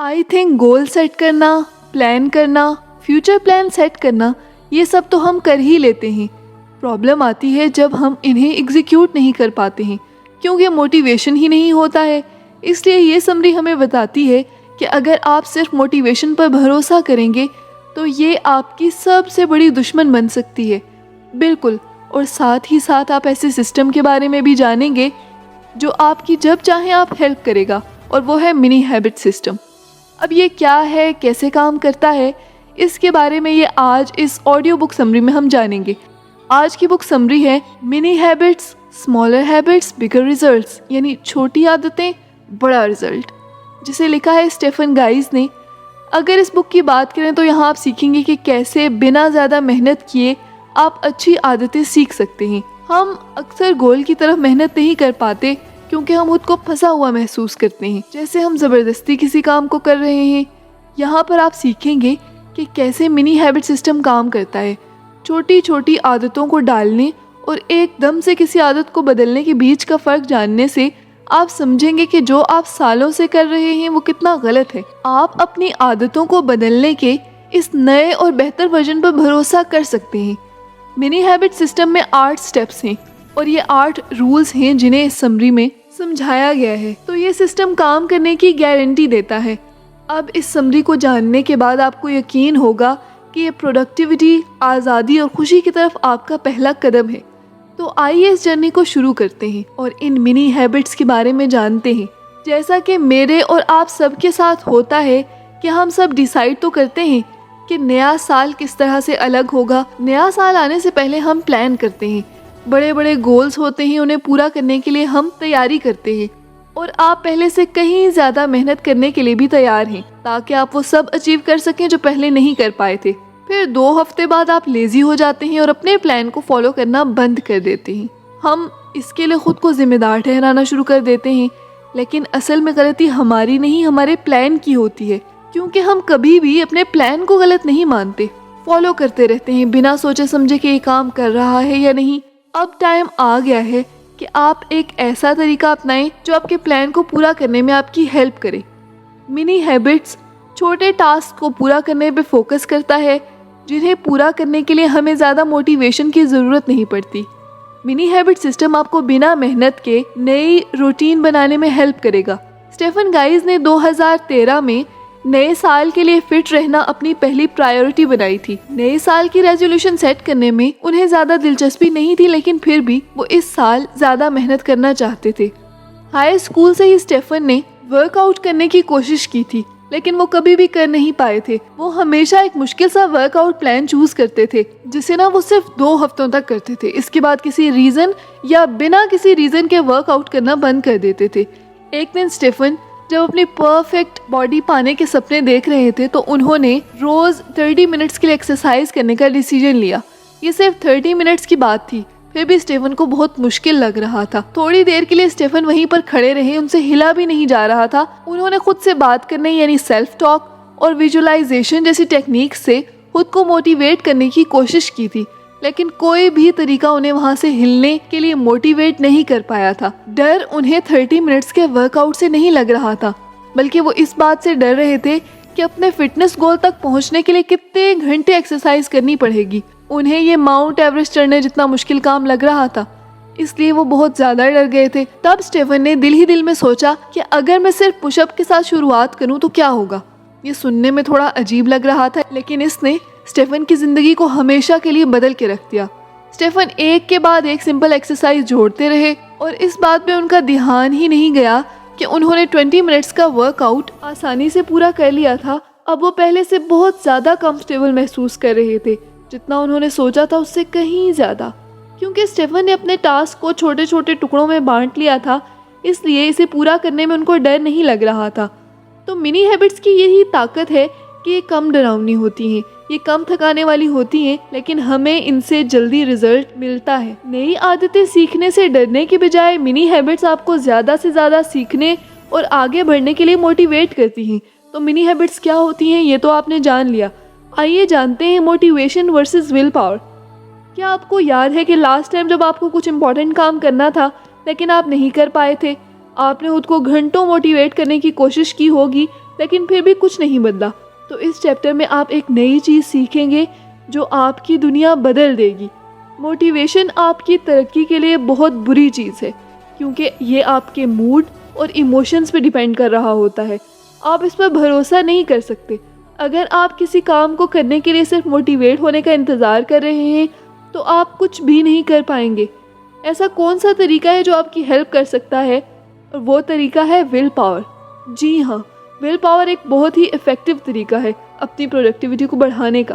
I think goal set करना, plan करना, future plan set करना, ये सब तो हम कर ही लेते हैं। प्रॉब्लम आती है जब हम इन्हें एग्जीक्यूट नहीं कर पाते हैं, क्योंकि मोटिवेशन ही नहीं होता है। इसलिए ये समरी हमें बताती है कि अगर आप सिर्फ मोटिवेशन पर भरोसा करेंगे तो ये आपकी सबसे बड़ी दुश्मन बन सकती है। बिल्कुल। और साथ ही साथ आप ऐसे सिस्टम के बारे में भी जानेंगे जो आपकी जब चाहे आप हेल्प करेगा, और वो है मिनी हैबिट सिस्टम। अब ये क्या है, कैसे काम करता है, इसके बारे में ये आज इस ऑडियो बुक समरी में हम जानेंगे। आज की बुक समरी है मिनी हैबिट्स, स्मॉलर हैबिट्स, बिगर रिजल्ट्स, यानी छोटी आदतें बड़ा रिजल्ट, जिसे लिखा है स्टेफन गाइज ने। अगर इस बुक की बात करें तो यहाँ आप सीखेंगे कि कैसे बिना ज़्यादा मेहनत किए आप अच्छी आदतें सीख सकते हैं। हम अक्सर गोल की तरफ मेहनत नहीं कर पाते क्योंकि हम खुद को फंसा हुआ महसूस करते हैं, जैसे हम ज़बरदस्ती किसी काम को कर रहे हैं। यहाँ पर आप सीखेंगे कि कैसे मिनी हैबिट सिस्टम काम करता है। छोटी छोटी आदतों को डालने और एकदम से किसी आदत को बदलने के बीच का फ़र्क जानने से आप समझेंगे कि जो आप सालों से कर रहे हैं वो कितना गलत है। आप अपनी आदतों को बदलने के इस नए और बेहतर वर्जन पर भरोसा कर सकते हैं। मिनी हैबिट सिस्टम में 8 स्टेप्स हैं और ये 8 रूल्स हैं जिन्हें इस समरी में समझाया गया है। तो ये सिस्टम काम करने की गारंटी देता है। अब इस समरी को जानने के बाद आपको यकीन होगा कि ये प्रोडक्टिविटी, आज़ादी और खुशी की तरफ आपका पहला कदम है। तो आइए इस जर्नी को शुरू करते हैं और इन मिनी हैबिट्स के बारे में जानते हैं। जैसा कि मेरे और आप सबके साथ होता है कि हम सब डिसाइड तो करते हैं कि नया साल किस तरह से अलग होगा। नया साल आने से पहले हम प्लान करते हैं, बड़े बड़े गोल्स होते हैं, उन्हें पूरा करने के लिए हम तैयारी करते हैं। और आप पहले से कहीं ज़्यादा मेहनत करने के लिए भी तैयार हैं ताकि आप वो सब अचीव कर सकें जो पहले नहीं कर पाए थे। फिर 2 हफ्ते बाद आप लेज़ी हो जाते हैं और अपने प्लान को फॉलो करना बंद कर देते हैं। हम इसके लिए खुद को जिम्मेदार ठहराना शुरू कर देते हैं, लेकिन असल में गलती हमारी नहीं, हमारे प्लान की होती है, क्योंकि हम कभी भी अपने प्लान को गलत नहीं मानते, फॉलो करते रहते हैं बिना सोचे समझे कि ये काम कर रहा है या नहीं। अब टाइम आ गया है कि आप एक ऐसा तरीका अपनाएं जो आपके प्लान को पूरा करने में आपकी हेल्प करे। मिनी हैबिट्स छोटे टास्क को पूरा करने पे फोकस करता है, जिन्हें पूरा करने के लिए हमें ज़्यादा मोटिवेशन की ज़रूरत नहीं पड़ती। मिनी हैबिट सिस्टम आपको बिना मेहनत के नई रूटीन बनाने में हेल्प करेगा। स्टेफन गाइज ने 2013 में नए साल के लिए फिट रहना अपनी पहली प्रायोरिटी बनाई थी। नए साल की रेजोल्यूशन सेट करने में उन्हें ज़्यादा दिलचस्पी नहीं थी, लेकिन फिर भी वो इस साल ज़्यादा मेहनत करना चाहते थे। हाई स्कूल से ही स्टेफन ने वर्कआउट करने की कोशिश की थी, लेकिन वो कभी भी कर नहीं पाए थे। वो हमेशा एक मुश्किल सा वर्कआउट प्लान चूज करते थे, जिसे ना वो सिर्फ 2 हफ्तों तक करते थे। इसके बाद किसी रीज़न या बिना किसी रीज़न के वर्कआउट करना बंद कर देते थे। एक दिन स्टेफन जब अपनी परफेक्ट बॉडी पाने के सपने देख रहे थे तो उन्होंने रोज़ 30 मिनट्स के लिए एक्सरसाइज करने का डिसीजन लिया। ये सिर्फ 30 मिनट्स की बात थी, फिर भी स्टेफन को बहुत मुश्किल लग रहा था। थोड़ी देर के लिए स्टेफन वहीं पर खड़े रहे, उनसे हिला भी नहीं जा रहा था। उन्होंने खुद से बात करने यानी सेल्फ टॉक और विजुअलाइजेशन जैसी टेक्निक से खुद को मोटिवेट करने की कोशिश की थी, लेकिन कोई भी तरीका उन्हें वहां से हिलने के लिए मोटिवेट नहीं कर पाया था। डर उन्हें 30 मिनट्स के वर्कआउट से नहीं लग रहा था, बल्कि वो इस बात से डर रहे थे कि अपने फिटनेस गोल तक पहुंचने के लिए कितने घंटे एक्सरसाइज करनी पड़ेगी। उन्हें ये माउंट एवरेस्ट चढ़ने जितना मुश्किल काम लग रहा था, इसलिए वो बहुत ज़्यादा डर गए थे। तब स्टेफन ने दिल ही दिल में सोचा कि अगर मैं सिर्फ पुशअप के साथ शुरुआत करूं तो क्या होगा। ये सुनने में थोड़ा अजीब लग रहा था, लेकिन इसने स्टेफन की ज़िंदगी को हमेशा के लिए बदल के रख दिया। स्टेफन एक के बाद एक सिंपल एक्सरसाइज जोड़ते रहे और इस बात पे उनका ध्यान ही नहीं गया कि उन्होंने 20 मिनट्स का वर्कआउट आसानी से पूरा कर लिया था। अब वो पहले से बहुत ज़्यादा कंफर्टेबल महसूस कर रहे थे, जितना उन्होंने सोचा था उससे कहीं ज़्यादा। क्योंकि स्टेफन ने अपने टास्क को छोटे छोटे टुकड़ों में बांट लिया था, इसलिए इसे पूरा करने में उनको डर नहीं लग रहा था। तो मिनी हैबिट्स की यही ताकत है कि ये कम डरावनी होती हैं, ये कम थकाने वाली होती हैं, लेकिन हमें इनसे जल्दी रिजल्ट मिलता है। नई आदतें सीखने से डरने के बजाय मिनी हैबिट्स आपको ज़्यादा से ज़्यादा सीखने और आगे बढ़ने के लिए मोटिवेट करती हैं। तो मिनी हैबिट्स क्या होती हैं ये तो आपने जान लिया। आइए जानते हैं मोटिवेशन वर्सेस विल पावर। क्या आपको याद है कि लास्ट टाइम जब आपको कुछ इम्पोर्टेंट काम करना था लेकिन आप नहीं कर पाए थे, आपने खुद को घंटों मोटिवेट करने की कोशिश की होगी, लेकिन फिर भी कुछ नहीं बदला। तो इस चैप्टर में आप एक नई चीज़ सीखेंगे जो आपकी दुनिया बदल देगी। मोटिवेशन आपकी तरक्की के लिए बहुत बुरी चीज़ है, क्योंकि ये आपके मूड और इमोशंस पे डिपेंड कर रहा होता है। आप इस पर भरोसा नहीं कर सकते। अगर आप किसी काम को करने के लिए सिर्फ मोटिवेट होने का इंतज़ार कर रहे हैं तो आप कुछ भी नहीं कर पाएंगे। ऐसा कौन सा तरीका है जो आपकी हेल्प कर सकता है? और वो तरीका है विल पावर। जी हाँ, विल पावर एक बहुत ही इफ़ेक्टिव तरीका है अपनी प्रोडक्टिविटी को बढ़ाने का।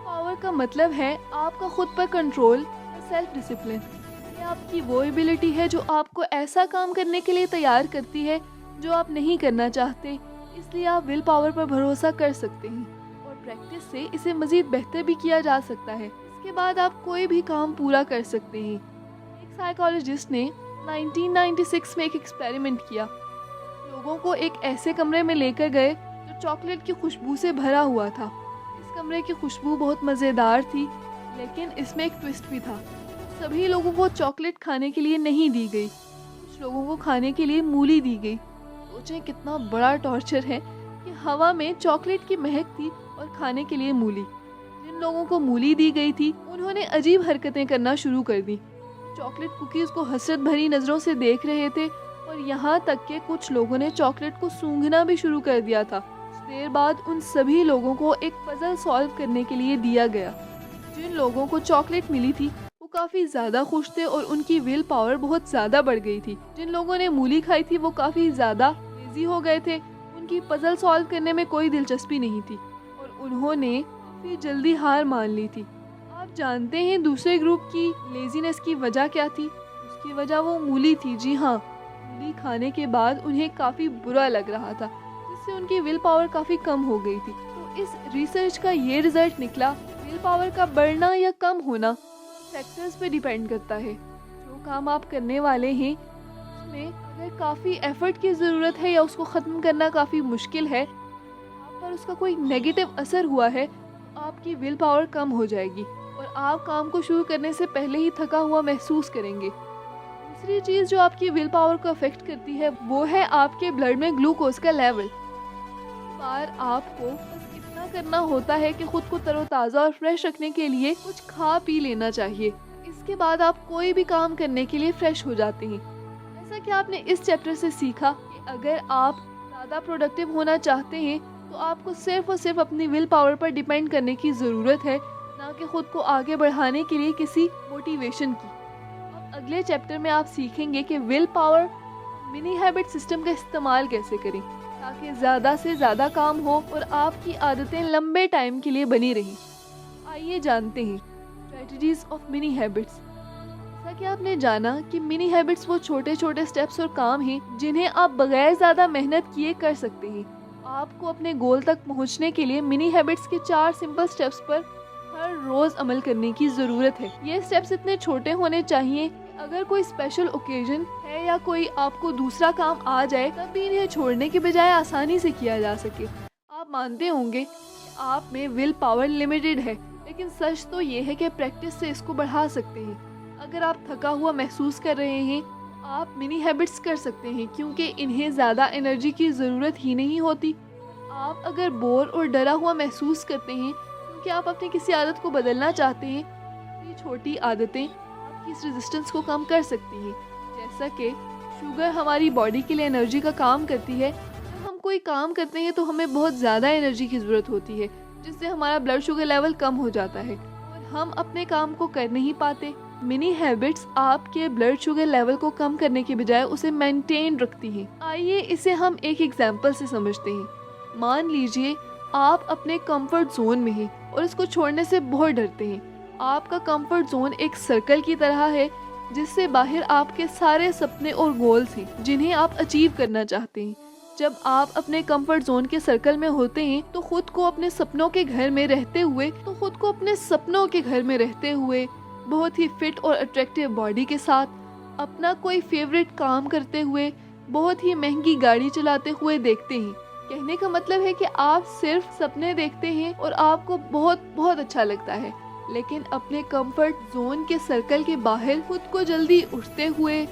पावर का मतलब है आपका खुद पर कंट्रोल, सेल्फ डिसिप्लिन। ये आपकी वो एबिलिटी है जो आपको ऐसा काम करने के लिए तैयार करती है जो आप नहीं करना चाहते। इसलिए आप विल पावर पर भरोसा कर सकते हैं और प्रैक्टिस से इसे मज़ीद बेहतर भी किया जा सकता है। इसके बाद आप कोई भी काम पूरा कर सकते हैं। एक साइकोलॉजिस्ट ने 1996 में एक एक्सपेरिमेंट किया। लोगों को एक ऐसे कमरे में लेकर गए जो चॉकलेट की खुशबू से भरा हुआ था। इस कमरे की खुशबू बहुत मज़ेदार थी, लेकिन इसमें एक ट्विस्ट भी था। सभी लोगों को चॉकलेट खाने के लिए नहीं दी गई, कुछ लोगों को खाने के लिए मूली दी गई। सोचें कितना बड़ा टॉर्चर है कि हवा में चॉकलेट की महक थी और खाने के लिए मूली। जिन लोगों को मूली दी गई थी उन्होंने अजीब हरकतें करना शुरू कर दी। चॉकलेट कुकीज़ को हसरत भरी नज़रों से देख रहे थे और यहाँ तक कि कुछ लोगों ने चॉकलेट को सूंघना भी शुरू कर दिया था। कुछ देर बाद उन सभी लोगों को एक पजल सॉल्व करने के लिए दिया गया। जिन लोगों को चॉकलेट मिली थी वो काफ़ी ज़्यादा खुश थे और उनकी विल पावर बहुत ज़्यादा बढ़ गई थी। जिन लोगों ने मूली खाई थी वो काफ़ी ज़्यादा लेज़ी हो गए थे, उनकी पजल सॉल्व करने में कोई दिलचस्पी नहीं थी और उन्होंने काफ़ी जल्दी हार मान ली थी। आप जानते हैं दूसरे ग्रुप की लेजीनेस की वजह क्या थी? उसकी वजह वो मूली थी। जी हाँ, मूली खाने के बाद उन्हें काफ़ी बुरा लग रहा था, जिससे उनकी विल पावर काफ़ी कम हो गई थी। तो इस रिसर्च का ये रिजल्ट निकला, विल पावर का बढ़ना या कम होना फैक्टर्स पे डिपेंड करता है। जो काम आप करने वाले हैं उसमें अगर काफ़ी एफर्ट की ज़रूरत है या उसको ख़त्म करना काफ़ी मुश्किल है, आप पर उसका कोई नेगेटिव असर हुआ है, तो आपकी विल पावर कम हो जाएगी और आप काम को शुरू करने से पहले ही थका हुआ महसूस करेंगे। दूसरी चीज़ जो आपकी विल पावर को अफेक्ट करती है वो है आपके ब्लड में ग्लूकोज का लेवल। बार आपको बस इतना करना होता है कि खुद को तरोताज़ा और फ्रेश रखने के लिए कुछ खा पी लेना चाहिए। इसके बाद आप कोई भी काम करने के लिए फ्रेश हो जाते हैं। जैसा कि आपने इस चैप्टर से सीखा कि अगर आप ज़्यादा प्रोडक्टिव होना चाहते हैं तो आपको सिर्फ और सिर्फ अपनी विल पावर पर डिपेंड करने की ज़रूरत है, ना कि खुद को आगे बढ़ाने के लिए किसी मोटिवेशन की। अब अगले चैप्टर में आप सीखेंगे कि will power mini habit system का इस्तेमाल कैसे करें ताकि ज़्यादा से ज़्यादा काम हो और आपकी आदतें लंबे टाइम के लिए बनी रहें। आइए जानते हैं स्ट्रेटजीज ऑफ मिनी हैबिट्स। जैसा कि आपने जाना कि मिनी हैबिट्स वो छोटे छोटे स्टेप्स और काम हैं जिन्हें आप बगैर ज़्यादा मेहनत किए कर सकते हैं। आपको अपने गोल तक पहुंचने के लिए मिनी हैबिट्स के 4 सिंपल स्टेप्स पर हर रोज़ अमल करने की ज़रूरत है। ये स्टेप्स इतने छोटे होने चाहिए कि अगर कोई स्पेशल ओकेजन है या कोई आपको दूसरा काम आ जाए तब भी इन्हें छोड़ने के बजाय आसानी से किया जा सके। आप मानते होंगे कि आप में विल पावर लिमिटेड है, लेकिन सच तो ये है कि प्रैक्टिस से इसको बढ़ा सकते हैं। अगर आप थका हुआ महसूस कर रहे हैं आप मिनी हैबिट्स कर सकते हैं, क्योंकि इन्हें ज़्यादा एनर्जी की ज़रूरत ही नहीं होती। आप अगर बोर और डरा हुआ महसूस करते हैं क्योंकि आप अपनी किसी आदत को बदलना चाहते हैं, ये छोटी आदतें आपकी इस रेजिस्टेंस को कम कर सकती हैं। जैसा कि शुगर हमारी बॉडी के लिए एनर्जी का काम करती है, जब हम कोई काम करते हैं तो हमें बहुत ज़्यादा एनर्जी की ज़रूरत होती है, जिससे हमारा ब्लड शुगर लेवल कम हो जाता है और हम अपने काम को कर नहीं पाते। मिनी हैबिट्स आपके ब्लड शुगर लेवल को कम करने के बजाय उसे मेंटेन रखती हैं। आइए इसे हम एक एग्जांपल से समझते हैं। मान लीजिए आप अपने कंफर्ट जोन में हैं और इसको छोड़ने से बहुत डरते हैं। आपका कंफर्ट जोन एक सर्कल की तरह है जिससे बाहर आपके सारे सपने और गोल्स हैं जिन्हें आप अचीव करना चाहते हैं। जब आप अपने कंफर्ट जोन के सर्कल में होते हैं तो खुद को अपने सपनों के घर में रहते हुए बहुत ही फिट और अट्रैक्टिव बॉडी के साथ, अपना कोई फेवरेट काम करते हुए, बहुत ही महंगी गाड़ी चलाते हुए देखते हैं। कहने का मतलब है कि आप सिर्फ सपने देखते हैं और आपको बहुत बहुत अच्छा लगता है, लेकिन अपने कंफर्ट जोन के सर्कल के बाहर खुद को जल्दी उठते हुए,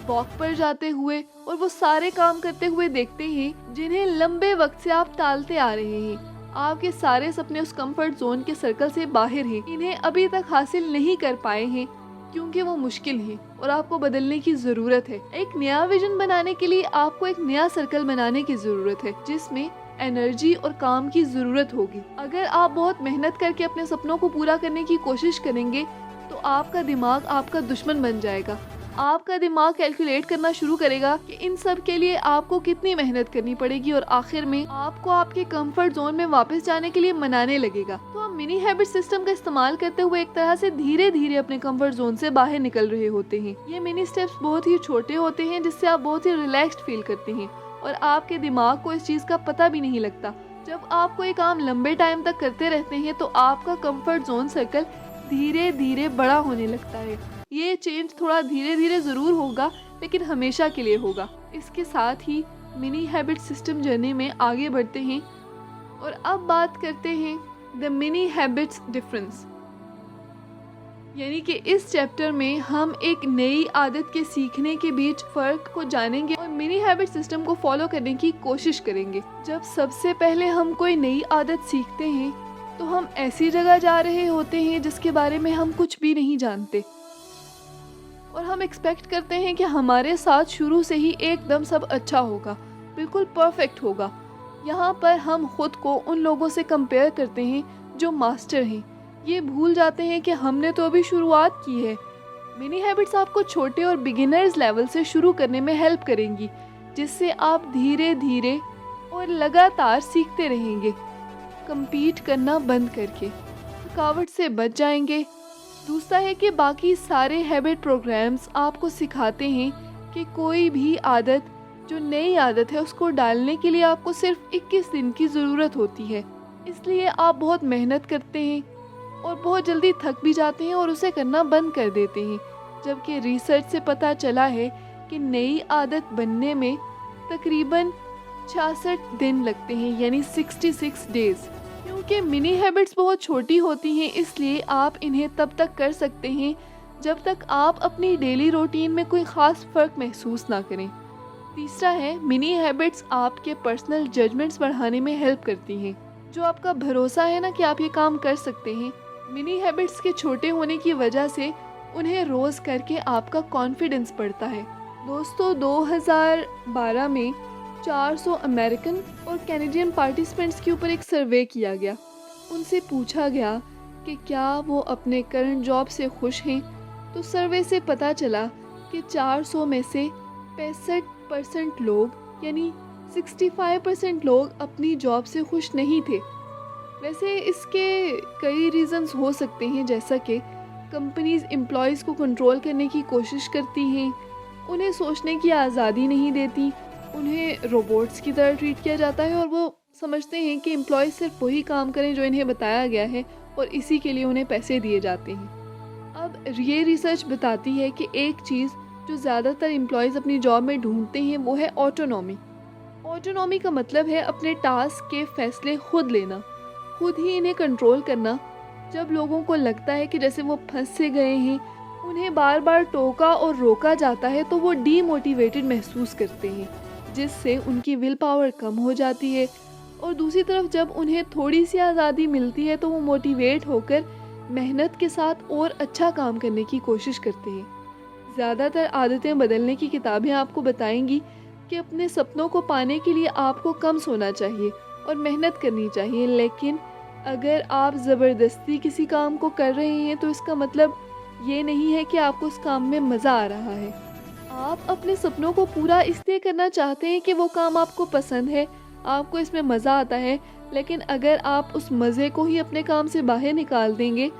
वॉक पर जाते हुए और वो सारे काम करते हुए देखते हैं जिन्हें लंबे वक्त से आप टालते आ रहे हैं। आपके सारे सपने उस कंफर्ट जोन के सर्कल से बाहर हैं, इन्हें अभी तक हासिल नहीं कर पाए हैं क्योंकि वो मुश्किल है और आपको बदलने की जरूरत है। एक नया विजन बनाने के लिए आपको एक नया सर्कल बनाने की जरूरत है जिसमें एनर्जी और काम की जरूरत होगी। अगर आप बहुत मेहनत करके अपने सपनों को पूरा करने की कोशिश करेंगे तो आपका दिमाग आपका दुश्मन बन जाएगा। आपका दिमाग कैलकुलेट करना शुरू करेगा कि इन सब के लिए आपको कितनी मेहनत करनी पड़ेगी और आखिर में आपको आपके कंफर्ट जोन में वापस जाने के लिए मनाने लगेगा। तो हम मिनी हैबिट सिस्टम का इस्तेमाल करते हुए एक तरह से धीरे धीरे अपने कंफर्ट जोन से बाहर निकल रहे होते हैं। ये मिनी स्टेप्स बहुत ही छोटे होते हैं जिससे आप बहुत ही रिलैक्स्ड फील करते हैं और आपके दिमाग को इस चीज का पता भी नहीं लगता। जब आप कोई काम लंबे टाइम तक करते रहते हैं तो आपका कंफर्ट जोन सर्कल धीरे धीरे बड़ा होने लगता है। ये चेंज थोड़ा धीरे धीरे जरूर होगा लेकिन हमेशा के लिए होगा। इसके साथ ही मिनी हैबिट सिस्टम जर्नी में आगे बढ़ते हैं और अब बात करते हैं द मिनी हैबिट्स डिफरेंस, यानी कि इस चैप्टर में हम एक नई आदत के सीखने के बीच फर्क को जानेंगे और मिनी हैबिट सिस्टम को फॉलो करने की कोशिश करेंगे। जब सबसे पहले हम कोई नई आदत सीखते हैं तो हम ऐसी जगह जा रहे होते हैं जिसके बारे में हम कुछ भी नहीं जानते और हम एक्सपेक्ट करते हैं कि हमारे साथ शुरू से ही एकदम सब अच्छा होगा, बिल्कुल परफेक्ट होगा। यहाँ पर हम खुद को उन लोगों से कंपेयर करते हैं जो मास्टर हैं। ये भूल जाते हैं कि हमने तो अभी शुरुआत की है। मिनी हैबिट्स आपको छोटे और बिगिनर्स लेवल से शुरू करने में हेल्प करेंगी जिससे आप धीरे धीरे और लगातार सीखते रहेंगे। कंपीट करना बंद करके थकावट से बच जाएंगे। दूसरा है कि बाकी सारे हैबिट प्रोग्राम्स आपको सिखाते हैं कि कोई भी आदत जो नई आदत है उसको डालने के लिए आपको सिर्फ 21 दिन की ज़रूरत होती है। इसलिए आप बहुत मेहनत करते हैं और बहुत जल्दी थक भी जाते हैं और उसे करना बंद कर देते हैं, जबकि रिसर्च से पता चला है कि नई आदत बनने में तकरीबन 66 दिन लगते हैं, यानी 66 डेज। क्योंकि मिनी हैबिट्स बहुत छोटी होती हैं इसलिए आप इन्हें तब तक कर सकते हैं जब तक आप अपनी डेली रूटीन में कोई ख़ास फ़र्क महसूस ना करें। तीसरा है मिनी हैबिट्स आपके पर्सनल जजमेंट्स बढ़ाने में हेल्प करती हैं। जो आपका भरोसा है ना कि आप ये काम कर सकते हैं, मिनी हैबिट्स के छोटे होने की वजह से उन्हें रोज़ करके आपका कॉन्फिडेंस बढ़ता है। दोस्तों 2012 में 400 अमेरिकन और कैनेडियन पार्टिसिपेंट्स के ऊपर एक सर्वे किया गया। उनसे पूछा गया कि क्या वो अपने करंट जॉब से खुश हैं, तो सर्वे से पता चला कि 400 में से 65% लोग यानी 65% लोग अपनी जॉब से खुश नहीं थे। वैसे इसके कई रीज़न्स हो सकते हैं, जैसा कि कंपनीज एम्प्लॉयज़ को कंट्रोल करने की कोशिश करती हैं, उन्हें सोचने की आज़ादी नहीं देती, उन्हें रोबोट्स की तरह ट्रीट किया जाता है और वो समझते हैं कि एम्प्लॉयज़ सिर्फ वही काम करें जो इन्हें बताया गया है और इसी के लिए उन्हें पैसे दिए जाते हैं। अब ये रिसर्च बताती है कि एक चीज़ जो ज़्यादातर एम्प्लॉयज़ अपनी जॉब में ढूंढते हैं वो है ऑटोनॉमी। ऑटोनॉमी का मतलब है अपने टास्क के फैसले खुद लेना, खुद ही इन्हें कंट्रोल करना। जब लोगों को लगता है कि जैसे वो फंस से गए हैं, उन्हें बार बार टोका और रोका जाता है, तो वो डीमोटिवेटेड महसूस करते हैं जिससे उनकी विल पावर कम हो जाती है। और दूसरी तरफ जब उन्हें थोड़ी सी आज़ादी मिलती है तो वो मोटिवेट होकर मेहनत के साथ और अच्छा काम करने की कोशिश करते हैं। ज़्यादातर आदतें बदलने की किताबें आपको बताएंगी कि अपने सपनों को पाने के लिए आपको कम सोना चाहिए और मेहनत करनी चाहिए, लेकिन अगर आप ज़बरदस्ती किसी काम को कर रहे हैं तो इसका मतलब ये नहीं है कि आपको उस काम में मज़ा आ रहा है। आप अपने सपनों को पूरा इसलिए करना चाहते हैं कि वो काम आपको पसंद है, आपको इसमें मज़ा आता है, लेकिन अगर आप उस मज़े को ही अपने काम से बाहर निकाल देंगे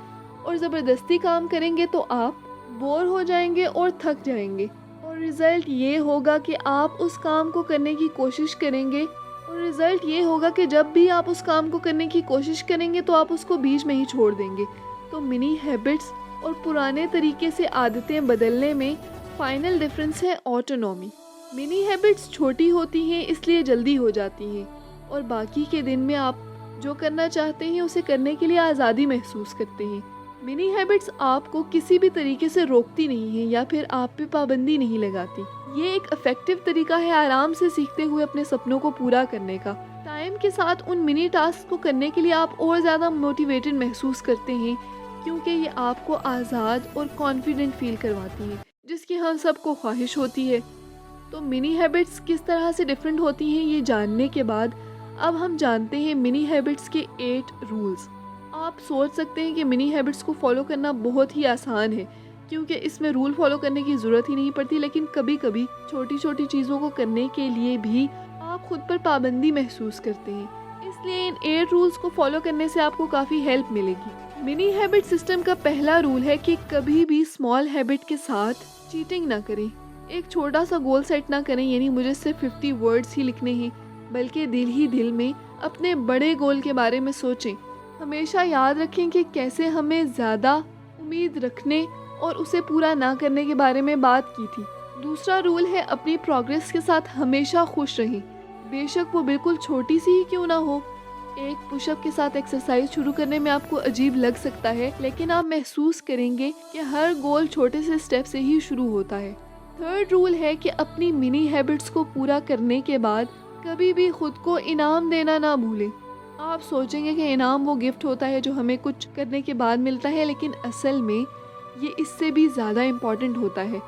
और ज़बरदस्ती काम करेंगे तो आप बोर हो जाएंगे और थक जाएंगे और रिज़ल्ट ये होगा कि आप उस काम को करने की कोशिश करेंगे और रिज़ल्ट ये होगा कि जब भी आप उस काम को करने की कोशिश करेंगे तो आप उसको बीच में ही छोड़ देंगे। तो मिनी हैबिट्स और पुराने तरीके से आदतें बदलने में फाइनल डिफरेंस है ऑटोनॉमी। मिनी हैबिट्स छोटी होती हैं इसलिए जल्दी हो जाती हैं और बाकी के दिन में आप जो करना चाहते हैं उसे करने के लिए आज़ादी महसूस करते हैं। मिनी हैबिट्स आपको किसी भी तरीके से रोकती नहीं है या फिर आप पे पाबंदी नहीं लगाती। ये एक इफ़ेक्टिव तरीका है आराम से सीखते हुए अपने सपनों को पूरा करने का। टाइम के साथ उन मिनी टास्क को करने के लिए आप और ज़्यादा मोटिवेटेड महसूस करते हैं, क्योंकि ये आपको आज़ाद और कॉन्फिडेंट फील करवाती हैं, जिसकी हम सबको ख्वाहिश होती है। तो मिनी हैबिट्स किस तरह से डिफरेंट होती हैं ये जानने के बाद अब हम जानते हैं मिनी हैबिट्स के 8 रूल्स। आप सोच सकते हैं कि मिनी हैबिट्स को फॉलो करना बहुत ही आसान है, क्योंकि इसमें रूल फॉलो करने की ज़रूरत ही नहीं पड़ती, लेकिन कभी कभी छोटी छोटी चीज़ों को करने के लिए भी आप खुद पर पाबंदी महसूस करते हैं। इसलिए इन 8 रूल्स को फॉलो करने से आपको काफ़ी हेल्प मिलेगी। मिनी हैबिट सिस्टम का पहला रूल है कि कभी भी स्मॉल हैबिट के साथ चीटिंग ना करें। एक छोटा सा गोल सेट ना करें, यानी मुझे सिर्फ 50 वर्ड्स ही लिखने हैं, बल्कि दिल ही दिल में अपने बड़े गोल के बारे में सोचें। हमेशा याद रखें कि कैसे हमें ज़्यादा उम्मीद रखने और उसे पूरा ना करने के बारे में बात की थी। दूसरा रूल है अपनी प्रोग्रेस के साथ हमेशा खुश रहें, बेशक वो बिल्कुल छोटी सी ही क्यों ना हो। एक पुशअप के साथ एक्सरसाइज शुरू करने में आपको अजीब लग सकता है, लेकिन आप महसूस करेंगे कि हर गोल छोटे से स्टेप से ही शुरू होता है। थर्ड रूल है कि अपनी मिनी हैबिट्स को पूरा करने के बाद कभी भी खुद को इनाम देना ना भूलें। आप सोचेंगे कि इनाम वो गिफ्ट होता है जो हमें कुछ करने के बाद मिलता है, लेकिन असल में ये इससे भी ज़्यादा इम्पॉर्टेंट होता है।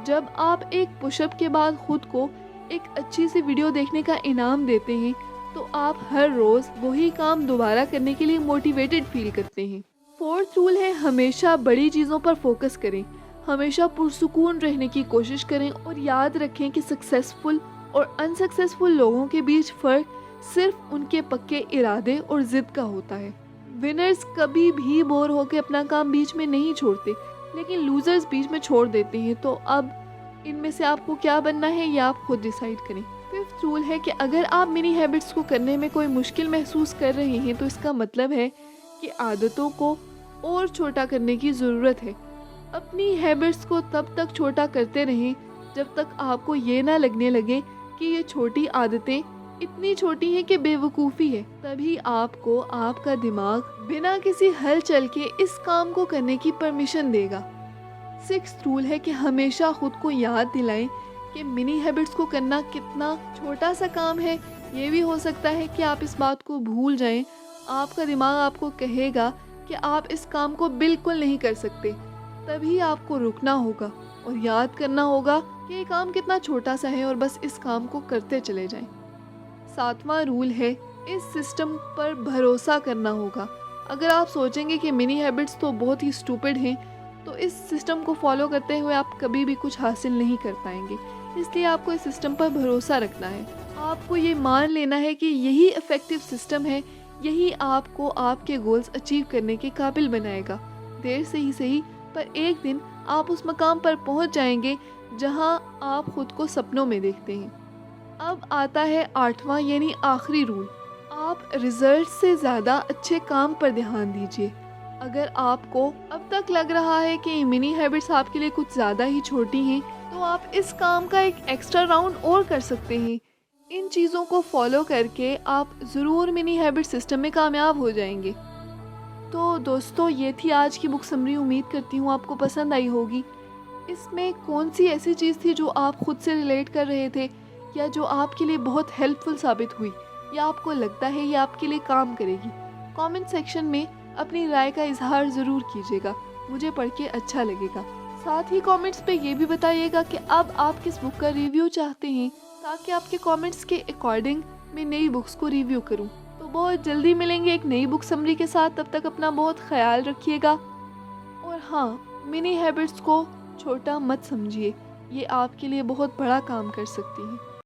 जब आप एक पुशअप के बाद खुद को एक अच्छी सी वीडियो देखने का इनाम देते हैं, तो आप हर रोज़ वही काम दोबारा करने के लिए मोटिवेटेड फील करते हैं। फोर्थ रूल है हमेशा बड़ी चीज़ों पर फोकस करें, हमेशा पुरसुकून रहने की कोशिश करें और याद रखें कि सक्सेसफुल और अनसक्सेसफुल लोगों के बीच फ़र्क सिर्फ उनके पक्के इरादे और ज़िद का होता है। विनर्स कभी भी बोर होकर अपना काम बीच में नहीं छोड़ते, लेकिन लूजर्स बीच में छोड़ देते हैं। तो अब इनमें से आपको क्या बनना है ये आप खुद डिसाइड करें। फिफ्थ रूल है कि अगर आप मिनी हैबिट्स को करने में कोई मुश्किल महसूस कर रहे हैं, तो इसका मतलब है कि आदतों को और छोटा करने की ज़रूरत है। अपनी हैबिट्स को तब तक छोटा करते रहें जब तक आपको ये ना लगने लगे कि ये छोटी आदतें इतनी छोटी हैं कि बेवकूफ़ी है। तभी आपको आपका दिमाग बिना किसी हलचल के इस काम को करने की परमिशन देगा। सिक्स्थ रूल है कि हमेशा खुद को याद दिलाएं कि मिनी हैबिट्स को करना कितना छोटा सा काम है। ये भी हो सकता है कि आप इस बात को भूल जाएं। आपका दिमाग आपको कहेगा कि आप इस काम को बिल्कुल नहीं कर सकते। तभी आपको रुकना होगा और याद करना होगा कि ये काम कितना छोटा सा है और बस इस काम को करते चले जाएं। सातवां रूल है इस सिस्टम पर भरोसा करना होगा। अगर आप सोचेंगे कि मिनी हैबिट्स तो बहुत ही स्टूपिड हैं, तो इस सिस्टम को फॉलो करते हुए आप कभी भी कुछ हासिल नहीं कर पाएंगे। इसलिए आपको इस सिस्टम पर भरोसा रखना है। आपको ये मान लेना है कि यही इफ़ेक्टिव सिस्टम है, यही आपको आपके गोल्स अचीव करने के काबिल बनाएगा। देर से ही सही, पर एक दिन आप उस मकाम पर पहुंच जाएंगे जहां आप खुद को सपनों में देखते हैं। अब आता है आठवां यानी आखिरी रूल। आप रिजल्ट से ज़्यादा अच्छे काम पर ध्यान दीजिए। अगर आपको अब तक लग रहा है कि मिनी हैबिट्स आपके लिए कुछ ज़्यादा ही छोटी हैं, तो आप इस काम का एक एक्स्ट्रा राउंड और कर सकते हैं। इन चीज़ों को फॉलो करके आप ज़रूर मिनी हैबिट सिस्टम में कामयाब हो जाएंगे। तो दोस्तों, ये थी आज की बुक समरी। उम्मीद करती हूँ आपको पसंद आई होगी। इसमें कौन सी ऐसी चीज़ थी जो आप खुद से रिलेट कर रहे थे, या जो आपके लिए बहुत हेल्पफुल साबित हुई, या आपको लगता है ये आपके लिए काम करेगी? कमेंट सेक्शन में अपनी राय का इजहार ज़रूर कीजिएगा, मुझे पढ़ के अच्छा लगेगा। साथ ही कमेंट्स पे ये भी बताइएगा कि अब आप किस बुक का रिव्यू चाहते हैं, ताकि आपके कमेंट्स के अकॉर्डिंग मैं नई बुक्स को रिव्यू करूं। तो बहुत जल्दी मिलेंगे एक नई बुक समरी के साथ। तब तक अपना बहुत ख्याल रखिएगा। और हाँ, मिनी हैबिट्स को छोटा मत समझिए, ये आपके लिए बहुत बड़ा काम कर सकती हैं।